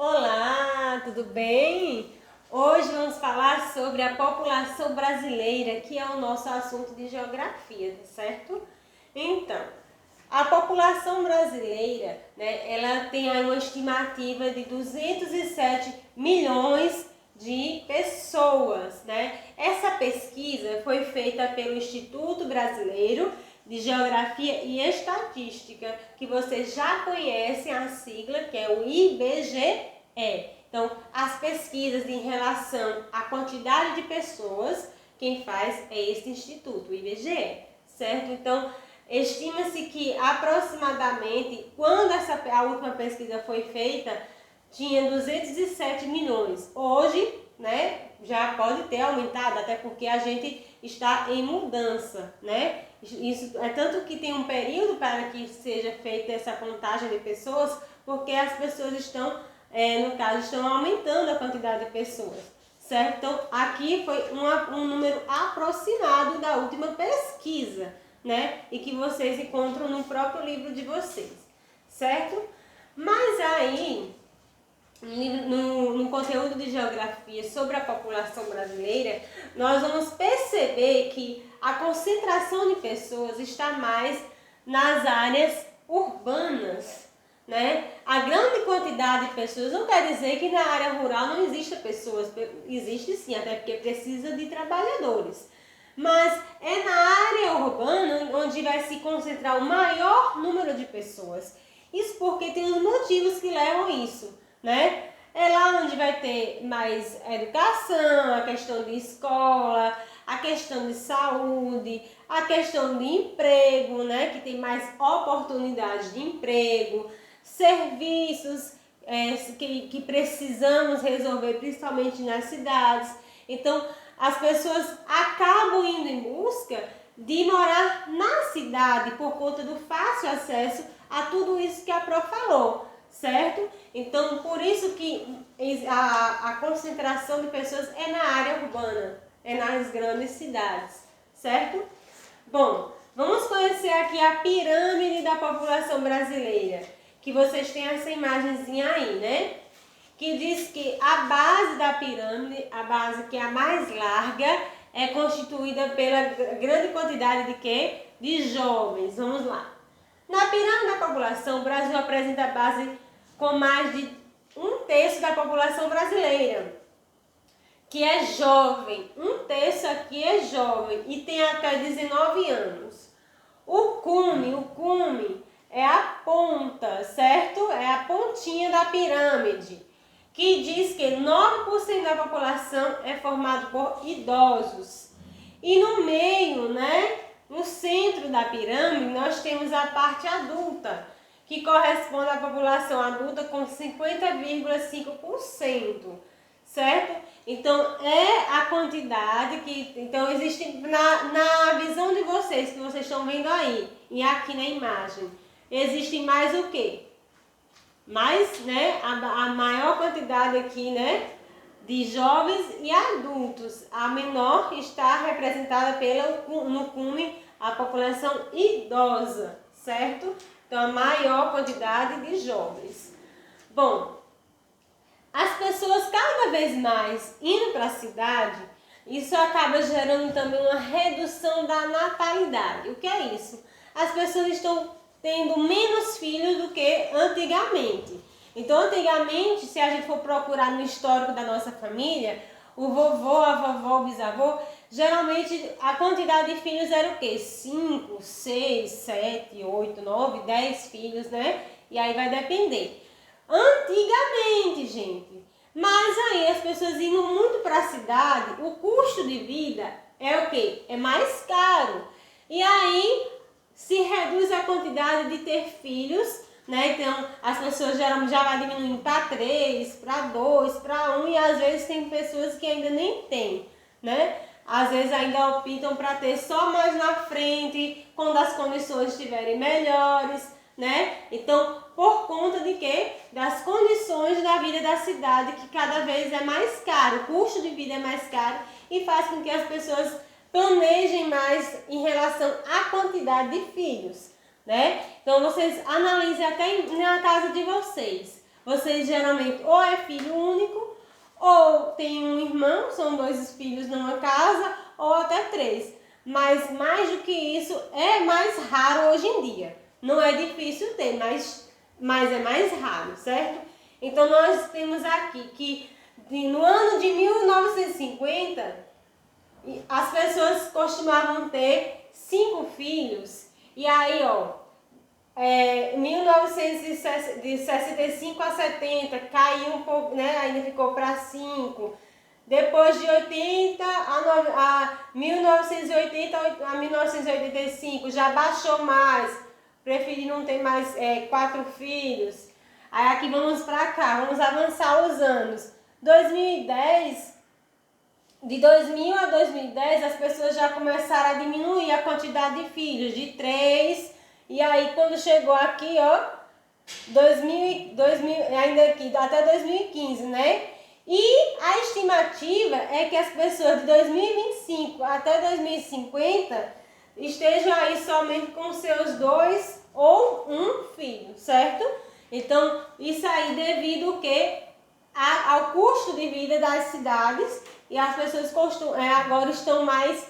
Olá, tudo bem? Hoje vamos falar sobre a população brasileira, que é o nosso assunto de geografia, certo? Então, a população brasileira, ela tem aí uma estimativa de 207 milhões de pessoas, Essa pesquisa foi feita pelo Instituto Brasileiro de Geografia e Estatística, que vocês já conhecem a sigla, que é o IBGE. Então, as pesquisas em relação à quantidade de pessoas, quem faz é esse instituto, o IBGE, certo? Então, estima-se que aproximadamente, quando a última pesquisa foi feita, tinha 207 milhões. Hoje, já pode ter aumentado, até porque a gente está em mudança, Isso é tanto que tem um período para que seja feita essa contagem de pessoas, porque as pessoas estão, no caso, estão aumentando a quantidade de pessoas, certo? Então, aqui foi um número aproximado da última pesquisa, E que vocês encontram no próprio livro de vocês, certo? Mas aí, no conteúdo de geografia sobre a população brasileira, nós vamos perceber que a concentração de pessoas está mais nas áreas urbanas, A grande quantidade de pessoas não quer dizer que na área rural não exista pessoas, existe sim, até porque precisa de trabalhadores. Mas é na área urbana onde vai se concentrar o maior número de pessoas. Isso porque tem os motivos que levam a isso, É lá onde vai ter mais educação, a questão de escola, a questão de saúde, a questão de emprego, Que tem mais oportunidades de emprego, serviços que precisamos resolver, principalmente nas cidades. Então, as pessoas acabam indo em busca de morar na cidade por conta do fácil acesso a tudo isso que a Pro falou, certo? Então, por isso que a concentração de pessoas é na área urbana, é nas grandes cidades, certo? Bom, vamos conhecer aqui a pirâmide da população brasileira, que vocês têm essa imagenzinha aí, Que diz que a base da pirâmide, a base que é a mais larga, é constituída pela grande quantidade de quê? De jovens. Vamos lá. Na pirâmide da população, o Brasil apresenta a base com mais de 1/3 da população brasileira, que é jovem. 1/3 aqui é jovem e tem até 19 anos. O cume é a ponta, certo? É a pontinha da pirâmide, que diz que 9% da população é formado por idosos. E no meio, no centro da pirâmide, nós temos a parte adulta, que corresponde à população adulta com 50,5%, certo? Então, é a quantidade que... Então, existe na visão de vocês, que vocês estão vendo aí, e aqui na imagem, existe mais o quê? Mais, a maior quantidade aqui, de jovens e adultos. A menor está representada no cume, a população idosa, certo? Então, a maior quantidade de jovens. Bom, as pessoas cada vez mais indo para a cidade, isso acaba gerando também uma redução da natalidade. O que é isso? As pessoas estão tendo menos filhos do que antigamente. Então, antigamente, se a gente for procurar no histórico da nossa família, o vovô, a vovó, o bisavô, geralmente a quantidade de filhos era o quê? 5, 6, 7, 8, 9, 10 filhos, E aí vai depender. Antigamente, gente, mas aí as pessoas indo muito para a cidade, o custo de vida é o quê? É mais caro. E aí se reduz a quantidade de ter filhos, Então, as pessoas geralmente já vai diminuindo para 3, para 2, para 1, e às vezes tem pessoas que ainda nem têm, Às vezes ainda optam para ter só mais na frente, quando as condições estiverem melhores, Então, por conta de quê? Das condições da vida da cidade, que cada vez é mais caro, o custo de vida é mais caro e faz com que as pessoas planejem mais em relação à quantidade de filhos, Então, vocês analisem até na casa de vocês. Vocês geralmente ou é filho único, ou tem um irmão, são 2 filhos numa casa, ou até 3. Mas mais do que isso, é mais raro hoje em dia. Não é difícil ter, mas é mais raro, certo? Então nós temos aqui que no ano de 1950, as pessoas costumavam ter 5 filhos. E aí, ó, 1965 a 70 caiu um pouco, né? Ainda ficou para 5. Depois de 80 a 1980 a 1985 já baixou mais. Preferi não ter mais 4 filhos. Aí aqui vamos para cá, vamos avançar os anos. 2010, de 2000 a 2010 as pessoas já começaram a diminuir a quantidade de filhos, de 3. E aí quando chegou aqui, ó, 2000, ainda aqui, até 2015, né? E a estimativa é que as pessoas de 2025 até 2050 estejam aí somente com seus 2 ou 1 filho, certo? Então, isso aí devido ao custo de vida das cidades, e as pessoas agora estão mais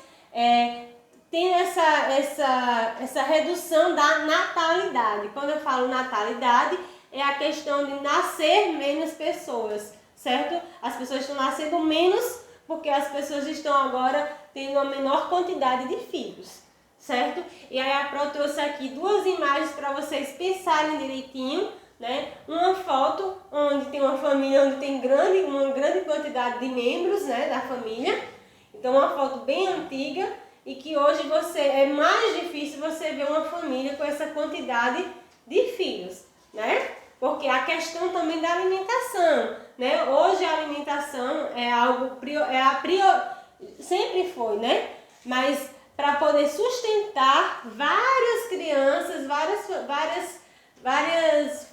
tendo essa redução da natalidade. Quando eu falo natalidade, é a questão de nascer menos pessoas, certo? As pessoas estão nascendo menos porque as pessoas estão agora tendo uma menor quantidade de filhos, certo? E aí a Pro trouxe aqui 2 imagens para vocês pensarem direitinho, né? Uma foto onde tem uma família, onde tem uma grande quantidade de membros, né, da família. Então uma foto bem antiga e que hoje é mais difícil você ver uma família com essa quantidade de filhos, né? Porque a questão também da alimentação, né? Hoje a alimentação é algo sempre foi, né? Mas para poder sustentar várias crianças,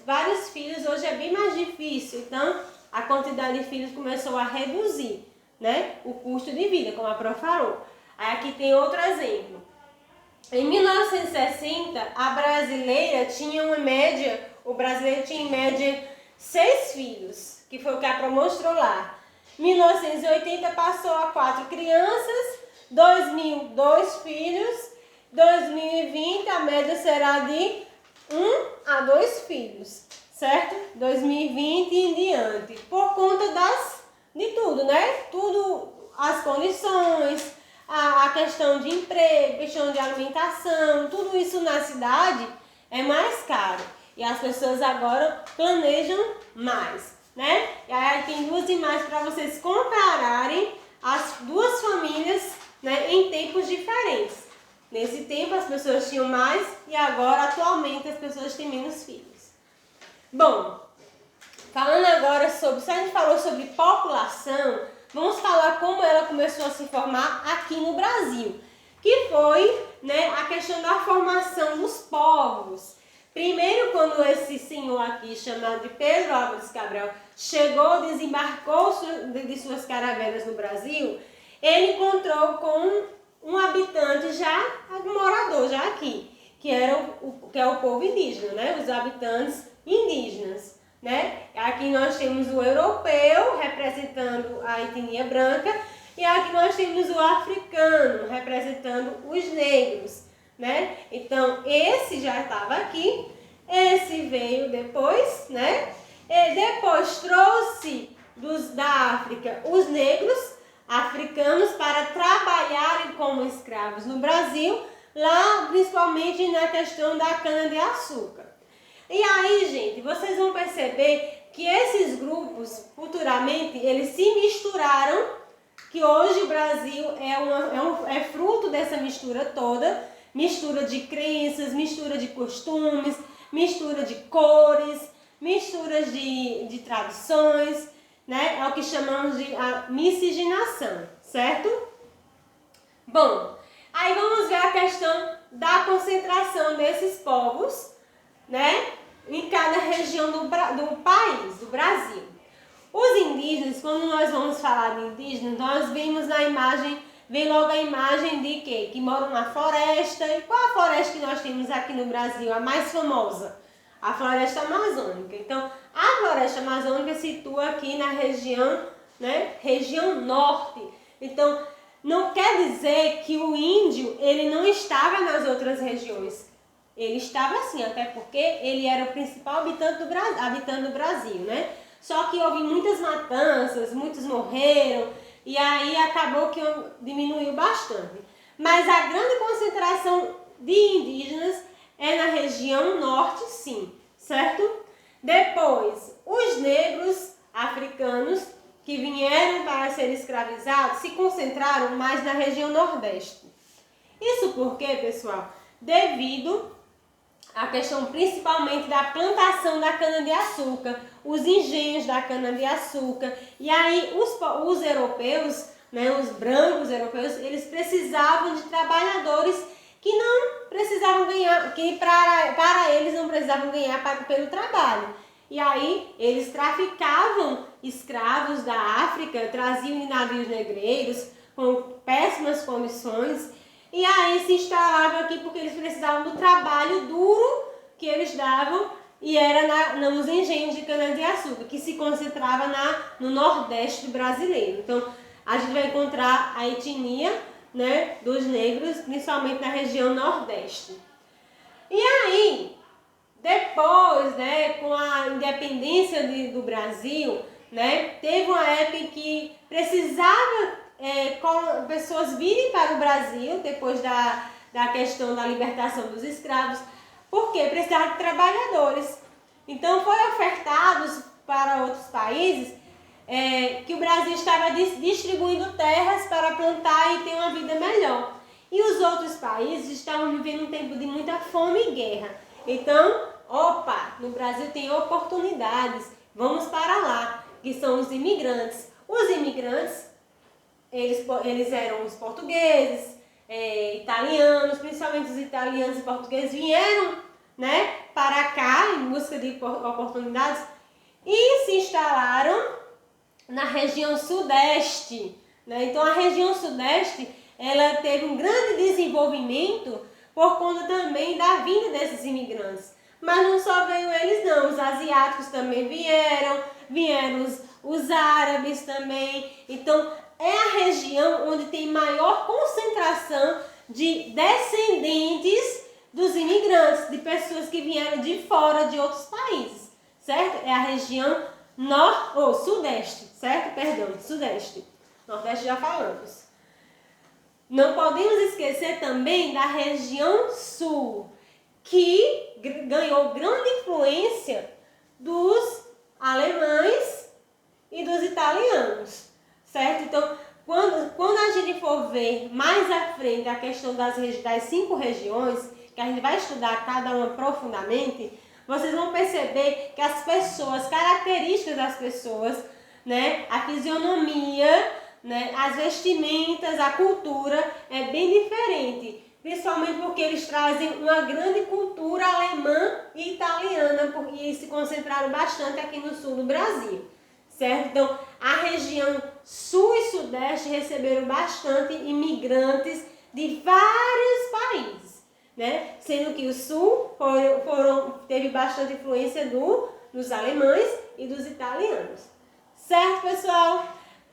vários filhos, hoje é bem mais difícil. Então, a quantidade de filhos começou a reduzir, né? O custo de vida, como a Pro falou. Aí aqui tem outro exemplo. Em 1960, o brasileiro tinha em média 6 filhos, que foi o que a Pro mostrou lá. 1980 passou a 4 crianças, 2000, 2 filhos, 2020 a média será de 1 a 2 filhos, certo? 2020 e em diante, por conta de tudo, né? Tudo, as condições, a questão de emprego, questão de alimentação, tudo isso na cidade é mais caro. E as pessoas agora planejam mais, né? E aí tem 2 imagens para vocês compararem as 2 famílias, né, em tempos diferentes. Nesse tempo as pessoas tinham mais e agora, atualmente, as pessoas têm menos filhos. Bom, falando agora se a gente falou sobre população, vamos falar como ela começou a se formar aqui no Brasil, que foi, né, a questão da formação dos povos. Primeiro, quando esse senhor aqui, chamado de Pedro Álvares Cabral, desembarcou de suas caravelas no Brasil, ele encontrou com um habitante um morador já aqui, que é o povo indígena, né, os habitantes indígenas. Né? Aqui nós temos o europeu representando a etnia branca e aqui nós temos o africano representando os negros, né? Então esse já estava aqui, esse veio depois, né? E depois trouxe da África os negros africanos para trabalharem como escravos no Brasil, lá principalmente na questão da cana-de-açúcar. E aí, gente, vocês vão perceber que esses grupos, futuramente, eles se misturaram, que hoje o Brasil é fruto dessa mistura toda, mistura de crenças, mistura de costumes, mistura de cores, misturas de tradições, né? É o que chamamos de a miscigenação, certo? Bom, aí vamos ver a questão da concentração desses povos, né, em cada região do país, do Brasil. Os indígenas, quando nós vamos falar de indígenas, nós vemos vem logo a imagem de quê? Que moram na floresta. E qual a floresta que nós temos aqui no Brasil, a mais famosa? A floresta amazônica. Então, a floresta amazônica se situa aqui na região, né, região norte. Então, não quer dizer que o índio ele não estava nas outras regiões. Ele estava sim, até porque ele era o principal habitante do Brasil, né? Só que houve muitas matanças, muitos morreram, e aí acabou que diminuiu bastante. Mas a grande concentração de indígenas é na região norte, sim, certo? Depois, os negros africanos que vieram para ser escravizados se concentraram mais na região nordeste. Isso porque, pessoal, devido à questão principalmente da plantação da cana-de-açúcar, os engenhos da cana-de-açúcar, e aí os europeus, né, os brancos europeus, eles precisavam de trabalhadores que não precisavam ganhar, que para eles não precisavam ganhar pelo trabalho. E aí eles traficavam escravos da África, traziam em navios negreiros com péssimas condições, e aí se instalavam aqui porque eles precisavam do trabalho duro que eles davam, e era nos engenhos de cana-de-açúcar, que se concentrava no nordeste brasileiro. Então, a gente vai encontrar a etnia, né, dos negros, principalmente na região nordeste. E aí, depois, né, com a independência do Brasil, né, teve uma época em que precisava pessoas virem para o Brasil, depois da questão da libertação dos escravos, porque precisava de trabalhadores. Então, foi ofertados para outros países que o Brasil estava distribuindo terras para plantar e ter uma vida melhor. E os outros países estavam vivendo um tempo de muita fome e guerra. Então, no Brasil tem oportunidades, vamos para lá, que são os imigrantes. Os imigrantes, eles eram os portugueses, italianos, principalmente os italianos e portugueses vieram, né, para cá em busca de oportunidades e se instalaram na região sudeste, né? Então a região sudeste ela teve um grande desenvolvimento por conta também da vinda desses imigrantes. Mas não só veio eles não, os asiáticos também vieram os árabes também. Então é a região onde tem maior concentração de descendentes dos imigrantes, de pessoas que vieram de fora de outros países, certo? É a região sudeste, certo? Perdão, sudeste. Nordeste já falamos. Não podemos esquecer também da região sul, que ganhou grande influência dos alemães e dos italianos, certo? Então, quando a gente for ver mais à frente a questão das 5 regiões, que a gente vai estudar cada uma profundamente, vocês vão perceber que as características das pessoas, né, a fisionomia, né, as vestimentas, a cultura é bem diferente. Principalmente porque eles trazem uma grande cultura alemã e italiana e se concentraram bastante aqui no sul do Brasil, certo? Então, a região sul e sudeste receberam bastante imigrantes de vários países, né? Sendo que o sul teve bastante influência dos alemães e dos italianos. Certo, pessoal?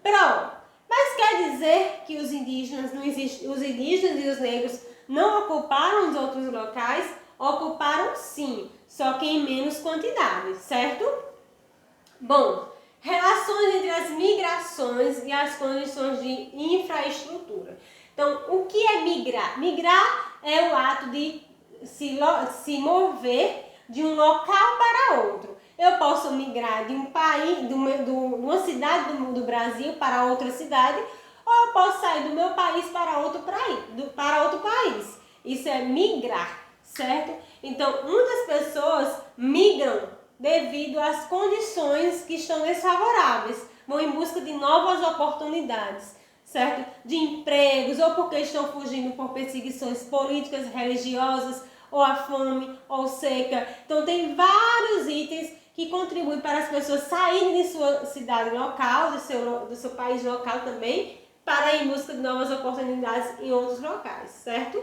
Pronto. Mas quer dizer que os indígenas e os negros não ocuparam os outros locais? Ocuparam sim, só que em menos quantidade, certo? Bom, relações entre as migrações e as condições de infraestrutura. Então, o que é migrar? Migrar é o ato de se mover de um local para outro. Eu posso migrar de um país, de uma cidade do Brasil para outra cidade, ou eu posso sair do meu país para outro país. Isso é migrar, certo? Então, muitas pessoas migram devido às condições que estão desfavoráveis, vão em busca de novas oportunidades, certo? De empregos, ou porque estão fugindo por perseguições políticas, religiosas, ou a fome, ou seca. Então, tem vários itens que contribuem para as pessoas saírem de sua cidade local, do seu país local também, para ir em busca de novas oportunidades em outros locais, certo?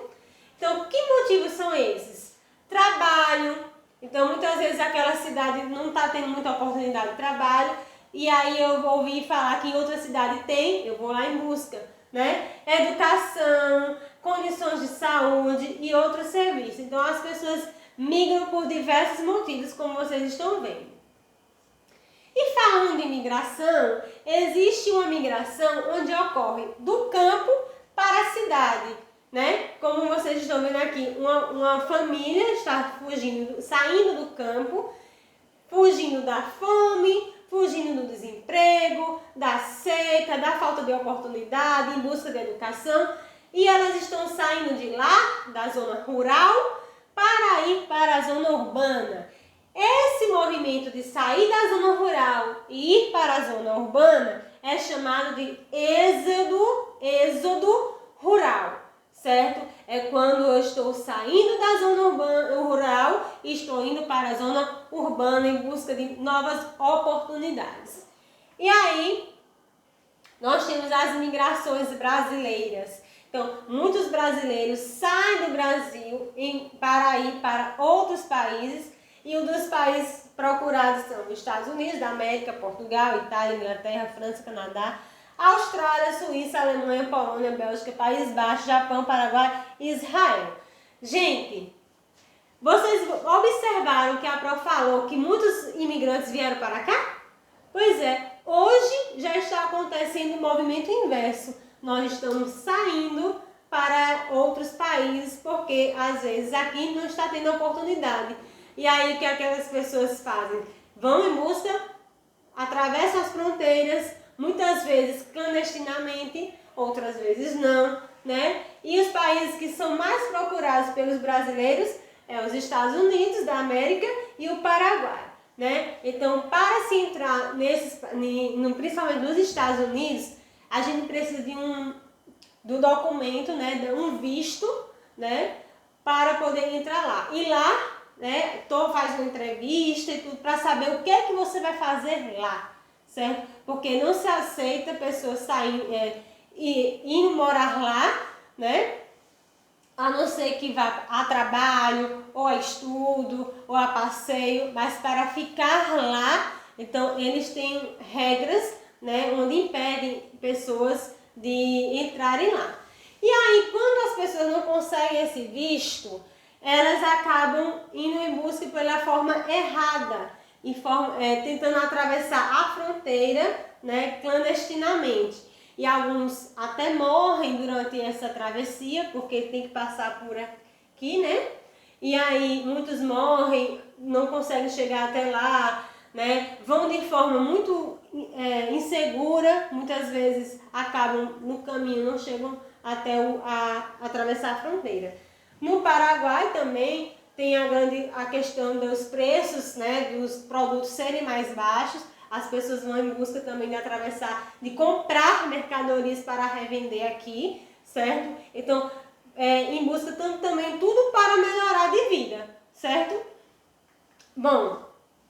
Então, que motivos são esses? Trabalho, Então, muitas vezes aquela cidade não está tendo muita oportunidade de trabalho, e aí eu ouvi falar que em outra cidade tem, eu vou lá em busca, né? Educação, condições de saúde e outros serviços. Então, as pessoas migram por diversos motivos, como vocês estão vendo. E falando em migração, existe uma migração onde ocorre do campo para a cidade, né? Como vocês estão vendo aqui, uma família está fugindo, saindo do campo, fugindo da fome, fugindo do desemprego, da seca, da falta de oportunidade, em busca de educação, e elas estão saindo de lá, da zona rural, para ir para a zona urbana. Esse movimento de sair da zona rural e ir para a zona urbana é chamado de êxodo rural, certo? É quando eu estou saindo da zona rural e estou indo para a zona urbana em busca de novas oportunidades. E aí, nós temos as migrações brasileiras. Então, muitos brasileiros saem do Brasil para ir para outros países, e um dos países procurados são os Estados Unidos da América, Portugal, Itália, Inglaterra, França, Canadá, Austrália, Suíça, Alemanha, Polônia, Bélgica, Países Baixos, Japão, Paraguai e Israel. Gente, vocês observaram que a Pro falou que muitos imigrantes vieram para cá? Pois é, hoje já está acontecendo o movimento inverso. Nós estamos saindo para outros países porque às vezes aqui não está tendo oportunidade. E aí o que aquelas pessoas fazem? Vão em busca, atravessam as fronteiras, muitas vezes clandestinamente, outras vezes não, né? E os países que são mais procurados pelos brasileiros é os Estados Unidos da América e o Paraguai, né? Então, para se entrar principalmente nos Estados Unidos, a gente precisa do documento, né? De um visto, né? Para poder entrar lá. E lá, né, faz uma entrevista e tudo para saber o que é que você vai fazer lá, certo? Porque não se aceita pessoas saírem e indo morar lá, né? A não ser que vá a trabalho, ou a estudo, ou a passeio, mas para ficar lá, então eles têm regras, né, onde impedem pessoas de entrarem lá. E aí, quando as pessoas não conseguem esse visto, elas acabam indo em busca pela forma errada, tentando atravessar a fronteira, né, clandestinamente. E alguns até morrem durante essa travessia, porque tem que passar por aqui, né? E aí muitos morrem, não conseguem chegar até lá, né? Vão de forma muito insegura, muitas vezes acabam no caminho, não chegam até atravessar a fronteira. No Paraguai também tem a questão dos preços, né, dos produtos serem mais baixos. As pessoas vão em busca também de comprar mercadorias para revender aqui, certo? Então, em busca também tudo para melhorar de vida, certo? Bom,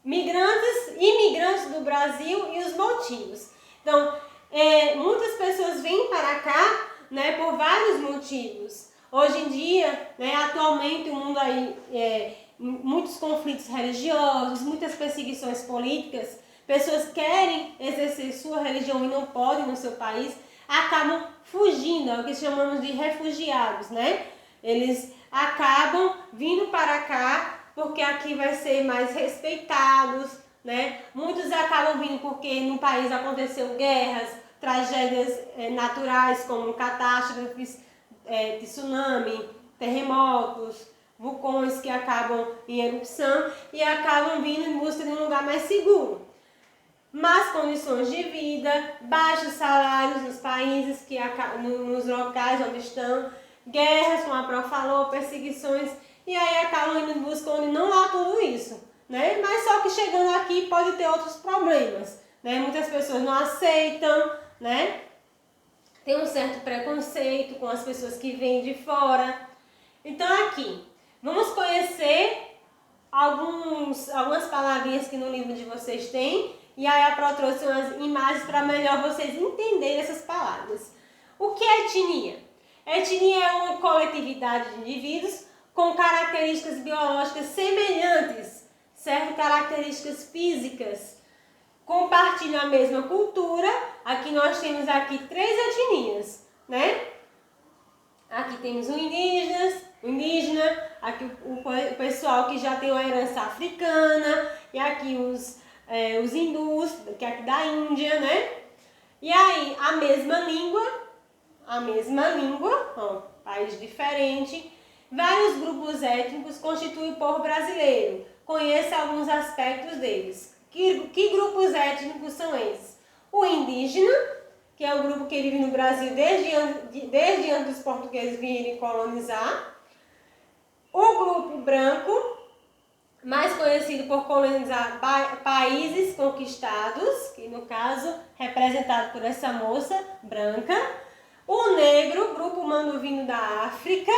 imigrantes do Brasil e os motivos. Então, muitas pessoas vêm para cá, né, por vários motivos. Hoje em dia, né, atualmente o mundo aí, muitos conflitos religiosos, muitas perseguições políticas, pessoas querem exercer sua religião e não podem no seu país, acabam fugindo, é o que chamamos de refugiados, né? Eles acabam vindo para cá porque aqui vai ser mais respeitados, né? Muitos acabam vindo porque no país aconteceu guerras, tragédias naturais como catástrofes, tsunami, terremotos, vulcões que acabam em erupção e acabam vindo em busca de um lugar mais seguro. Más condições de vida, baixos salários nos países, nos locais onde estão, guerras, como a Pro falou, perseguições, e aí acabam indo em busca onde não há tudo isso, né? Mas só que chegando aqui pode ter outros problemas, né? Muitas pessoas não aceitam, né? Tem um certo preconceito com as pessoas que vêm de fora. Então aqui, vamos conhecer algumas palavrinhas que no livro de vocês tem. E aí a Pro trouxe umas imagens para melhor vocês entenderem essas palavras. O que é etnia? Etnia é uma coletividade de indivíduos com características biológicas semelhantes certo? Características físicas, compartilham a mesma cultura. Aqui nós temos aqui 3 etnias, né? Aqui temos o indígena, aqui o pessoal que já tem uma herança africana, e aqui os hindus, que é aqui da Índia, né? E aí, a mesma língua, ó, país diferente, vários grupos étnicos constituem o povo brasileiro. Conheça alguns aspectos deles. Que grupos étnicos são esses? O indígena, que é o grupo que vive no Brasil desde antes dos portugueses virem colonizar. O grupo branco, mais conhecido por colonizar países conquistados, que no caso representado por essa moça branca. O negro, grupo humano vindo da África,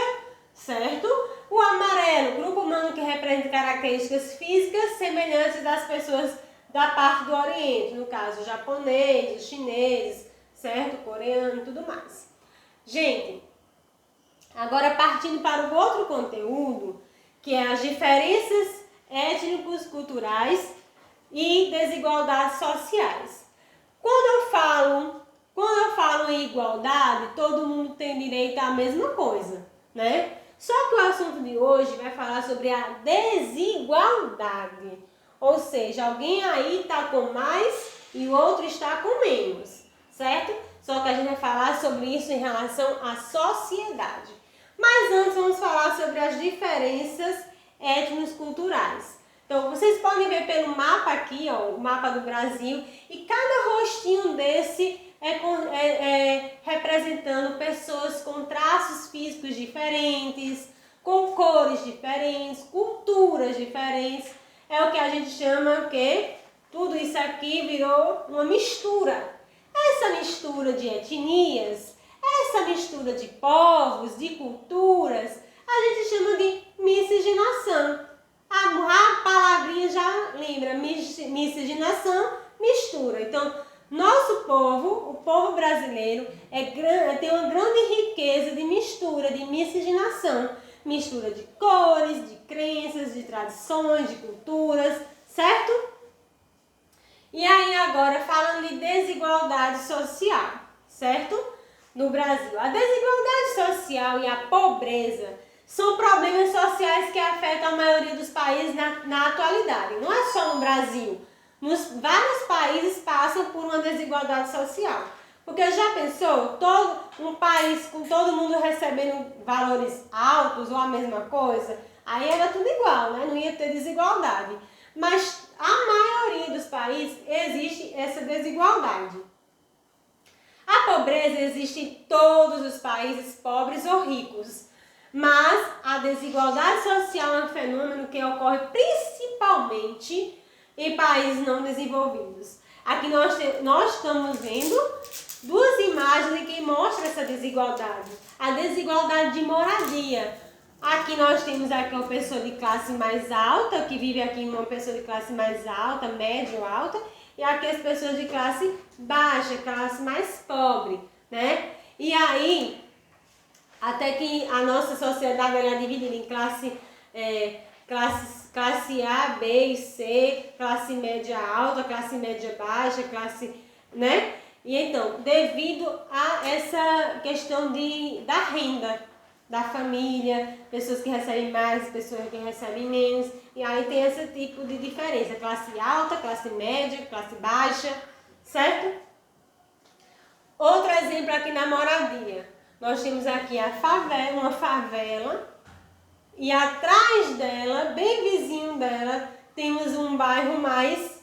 certo? O amarelo, grupo humano que representa características físicas semelhantes das pessoas da parte do Oriente, no caso japonês, chineses, certo? Coreano e tudo mais. Gente, agora partindo para o outro conteúdo, que é as diferenças étnicos, culturais e desigualdades sociais. Quando eu falo em igualdade, todo mundo tem direito à mesma coisa, né? Só que o assunto de hoje vai falar sobre a desigualdade. Ou seja, alguém aí está com mais e o outro está com menos, certo? Só que a gente vai falar sobre isso em relação à sociedade. Mas antes vamos falar sobre as diferenças étnico-culturais. Então, vocês podem ver pelo mapa aqui, ó, o mapa do Brasil, e cada rostinho desse é representando pessoas com traços físicos diferentes, com cores diferentes, culturas diferentes. É o que a gente chama que tudo isso aqui virou uma mistura. Essa mistura de etnias, essa mistura de povos, de culturas, a gente chama de miscigenação. A palavrinha já lembra, miscigenação, mistura. Então, nosso povo, o povo brasileiro, tem uma grande riqueza de mistura, de miscigenação. Mistura de cores, de crenças, de tradições, de culturas, certo? E aí agora falando de desigualdade social, certo? No Brasil, a desigualdade social e a pobreza são problemas sociais que afetam a maioria dos países na atualidade. Não é só no Brasil. Vários países passam por uma desigualdade social. Porque já pensou, um país com todo mundo recebendo valores altos ou a mesma coisa, aí era tudo igual, né? Não ia ter desigualdade. Mas a maioria dos países existe essa desigualdade. A pobreza existe em todos os países, pobres ou ricos. Mas a desigualdade social é um fenômeno que ocorre principalmente em países não desenvolvidos. Aqui nós estamos vendo 2 imagens que mostram essa desigualdade. A desigualdade de moradia. Aqui nós temos aqui uma pessoa de classe mais alta, que vive aqui uma pessoa de classe mais alta, média ou alta, e aqui as pessoas de classe baixa, classe mais pobre, né? E aí, até que a nossa sociedade ela é dividida em classe A, B e C, classe média alta, classe média baixa, né? E então, devido a essa questão da renda da família, pessoas que recebem mais, pessoas que recebem menos, e aí tem esse tipo de diferença, classe alta, classe média, classe baixa, certo? Outro exemplo aqui na moradia. Nós temos aqui uma favela, e atrás dela, bem vizinho dela, temos um bairro mais,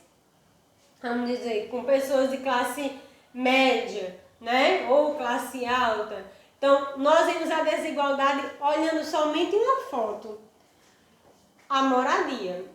vamos dizer, com pessoas de classe média, né? Ou classe alta. Então, nós vemos a desigualdade olhando somente uma foto. A moradia.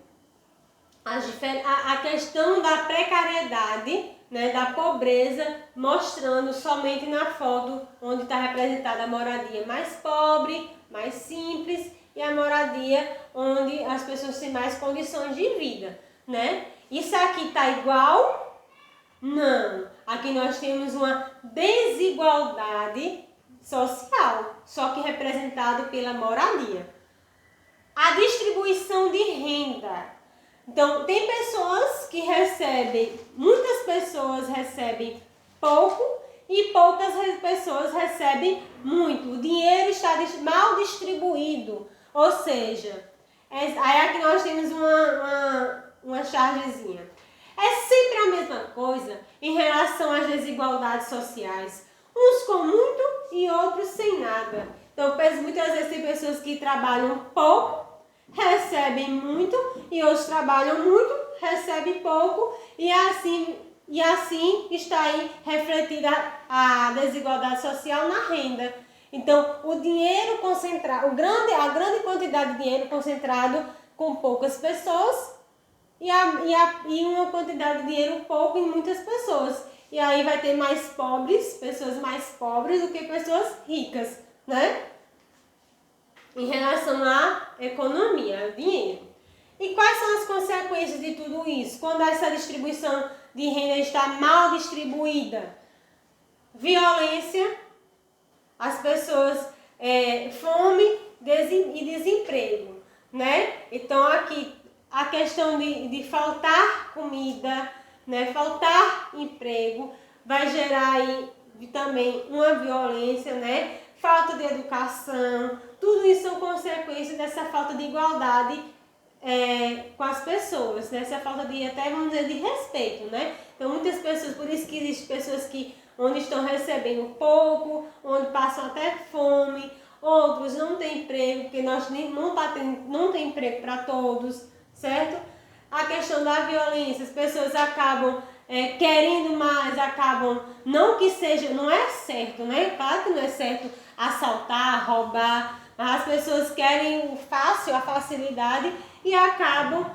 A questão da precariedade, né, da pobreza, mostrando somente na foto onde está representada a moradia mais pobre, mais simples, e a moradia onde as pessoas têm mais condições de vida, né? Isso aqui está igual? Não. Aqui nós temos uma desigualdade social, só que representado pela moradia. A distribuição de renda. Então, tem pessoas que recebem, muitas pessoas recebem pouco e poucas pessoas recebem muito. O dinheiro está mal distribuído, ou seja, aí aqui nós temos uma chargezinha. É sempre a mesma coisa em relação às desigualdades sociais. Uns com muito e outros sem nada. Então, muitas vezes tem pessoas que trabalham pouco, recebem muito, e outros trabalham muito, recebem pouco, e assim está aí refletida a desigualdade social na renda. Então, o dinheiro concentrado, a grande quantidade de dinheiro concentrado com poucas pessoas e uma quantidade de dinheiro pouco em muitas pessoas. E aí vai ter mais pobres, pessoas mais pobres do que pessoas ricas, né? Em relação à economia, dinheiro. E quais são as consequências de tudo isso? Quando essa distribuição de renda está mal distribuída? Violência, as pessoas, fome e desemprego, né? Então aqui a questão de faltar comida, né? Faltar emprego, vai gerar aí também uma violência, né? Falta de educação, tudo isso são consequências dessa falta de igualdade com as pessoas, né? Essa falta de, até vamos dizer, de respeito, né? Então muitas pessoas, por isso que existem pessoas onde estão recebendo pouco, onde passam até fome, outros não têm emprego, porque não tem emprego para todos, certo? A questão da violência, as pessoas acabam querendo mais, acabam, não que seja, não é certo, né? Claro que não é certo assaltar, roubar, mas as pessoas querem o fácil, a facilidade e acabam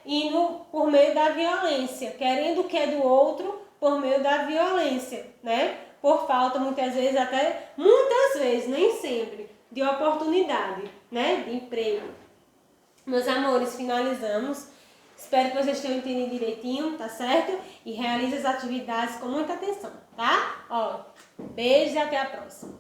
indo por meio da violência, querendo o que é do outro por meio da violência, né? Por falta, muitas vezes, nem sempre, de oportunidade, né? De emprego. Meus amores, finalizamos. Espero que vocês tenham entendido direitinho, tá certo? E realize as atividades com muita atenção, tá? Ó, beijos e até a próxima.